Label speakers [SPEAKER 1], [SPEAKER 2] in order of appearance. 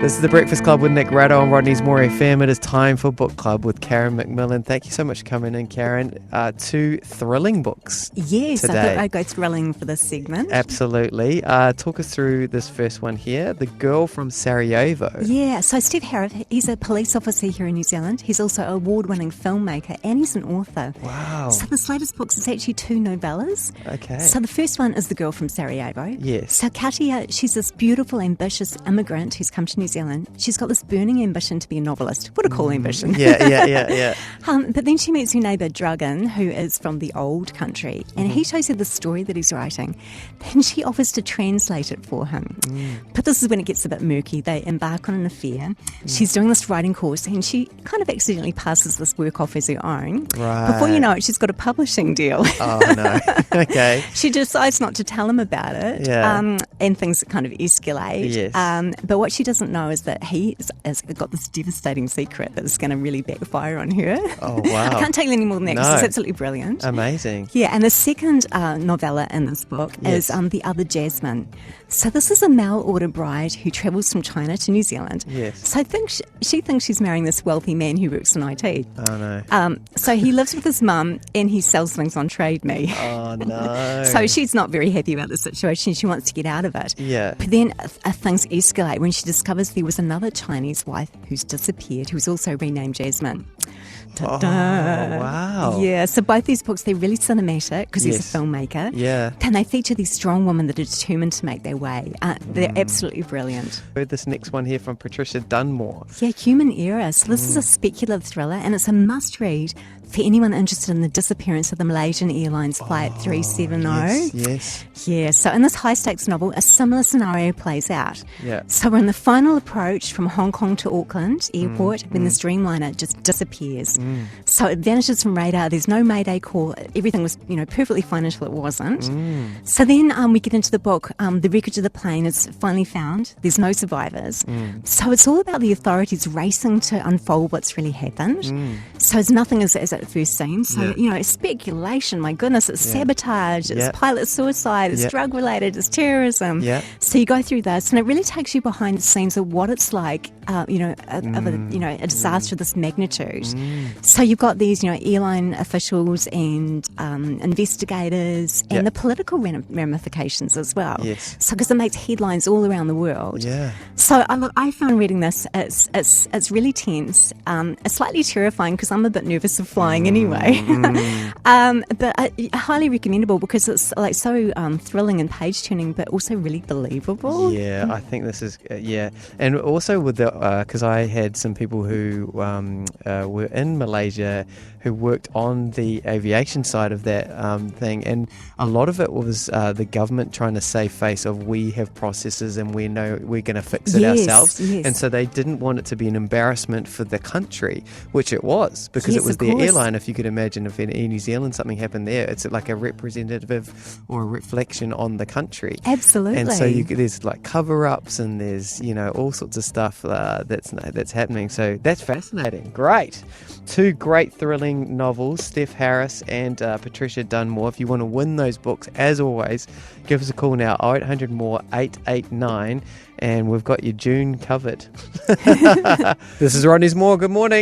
[SPEAKER 1] This is the Breakfast Club with Nick Rado on Rodney's More FM. It is time for Book Club with Karen McMillan. Thank you so much for coming in, Karen. Two thrilling books
[SPEAKER 2] Yes,
[SPEAKER 1] today.
[SPEAKER 2] I thought I'd go thrilling for this segment.
[SPEAKER 1] Absolutely. Talk us through this first one here, The Girl from Sarajevo.
[SPEAKER 2] Yeah, so Steve Harris, he's a police officer here in New Zealand. He's also an award-winning filmmaker and he's an author.
[SPEAKER 1] Wow.
[SPEAKER 2] So this latest book is actually two novellas.
[SPEAKER 1] Okay.
[SPEAKER 2] So the first one is The Girl from Sarajevo.
[SPEAKER 1] Yes.
[SPEAKER 2] So Katia, she's this beautiful, ambitious immigrant who's come to New Zealand. She's got this burning ambition to be a novelist. What a cool ambition.
[SPEAKER 1] Yeah.
[SPEAKER 2] But then she meets her neighbour, Dragan, who is from the old country, and he shows her the story that he's writing. Then she offers to translate it for him. But this is when it gets a bit murky. They embark on an affair. She's doing this writing course, and she kind of accidentally passes this work off as her own.
[SPEAKER 1] Right.
[SPEAKER 2] Before you know it, she's got a publishing deal.
[SPEAKER 1] Oh, no. Okay.
[SPEAKER 2] She decides not to tell him about it,
[SPEAKER 1] Yeah.
[SPEAKER 2] and things kind of escalate.
[SPEAKER 1] Yes.
[SPEAKER 2] But what she doesn't know is that he has got this devastating secret that's going to really backfire on her.
[SPEAKER 1] Oh, wow.
[SPEAKER 2] I can't tell you any more than that because
[SPEAKER 1] No.
[SPEAKER 2] it's absolutely brilliant.
[SPEAKER 1] Amazing.
[SPEAKER 2] Yeah, and the second novella in this book is The Other Jasmine. So this is a mail-order bride who travels from China to New Zealand.
[SPEAKER 1] Yes.
[SPEAKER 2] So I think she thinks she's marrying this wealthy man who works in IT.
[SPEAKER 1] Oh, no.
[SPEAKER 2] So he lives with his mum and he sells things on Trade Me.
[SPEAKER 1] Oh, no.
[SPEAKER 2] So she's not very happy about the situation. She wants to get out of it.
[SPEAKER 1] Yeah.
[SPEAKER 2] But then things escalate when she discovers there was another Chinese wife who's disappeared, who's also renamed Jasmine.
[SPEAKER 1] Oh,
[SPEAKER 2] Ta-da.
[SPEAKER 1] wow.
[SPEAKER 2] Yeah, so both these books, they're really cinematic because he's a
[SPEAKER 1] Yes.
[SPEAKER 2] filmmaker.
[SPEAKER 1] Yeah.
[SPEAKER 2] And they feature these strong women that are determined to make their way. They're absolutely brilliant.
[SPEAKER 1] Heard this next one here from Patricia Dunmore.
[SPEAKER 2] Yeah, Human Era. So this is a speculative thriller and it's a must-read for anyone interested in the disappearance of the Malaysian Airlines Flight 370.
[SPEAKER 1] Yes.
[SPEAKER 2] Yeah, so in this high-stakes novel, a similar scenario plays out.
[SPEAKER 1] Yeah.
[SPEAKER 2] So we're in the final approach from Hong Kong to Auckland Airport when the Streamliner just disappears. So it vanishes from radar. There's no Mayday call. Everything was, perfectly fine until it wasn't. So then we get into the book. The wreckage of the plane is finally found. There's no survivors. So it's all about the authorities racing to unfold what's really happened. So it's nothing as it first seems. So, it's speculation. My goodness, it's sabotage. It's pilot suicide. It's drug-related. It's terrorism.
[SPEAKER 1] Yeah.
[SPEAKER 2] So you go through this, and it really takes you behind the scenes of what it's like, of a disaster of this magnitude. So you've got these, airline officials and investigators and the political ramifications as well.
[SPEAKER 1] Yes.
[SPEAKER 2] So because it makes headlines all around the world.
[SPEAKER 1] Yeah.
[SPEAKER 2] So I found reading this, it's really tense. It's slightly terrifying because I'm a bit nervous of flying anyway. But highly recommendable because it's like so thrilling and page turning, but also really believable.
[SPEAKER 1] Yeah, I think this is and also with the because I had some people who were in Malaysia who worked on the aviation side of that thing, and a lot of it was the government trying to save face of we have processes and we know we're going to fix it ourselves, and so they didn't want it to be an embarrassment for the country, which it was because it was their airline. If you could imagine if in New Zealand something happened there, it's like a representative or a reflection on the country.
[SPEAKER 2] Absolutely.
[SPEAKER 1] And so there's like cover-ups and there's all sorts of stuff that's happening. So that's fascinating. Great. Two great thrilling novels, Steph Harris and Patricia Dunmore. If you want to win those books, as always, give us a call now, 0800 more 889, and we've got your June covered. This is Rodney's More. Good morning.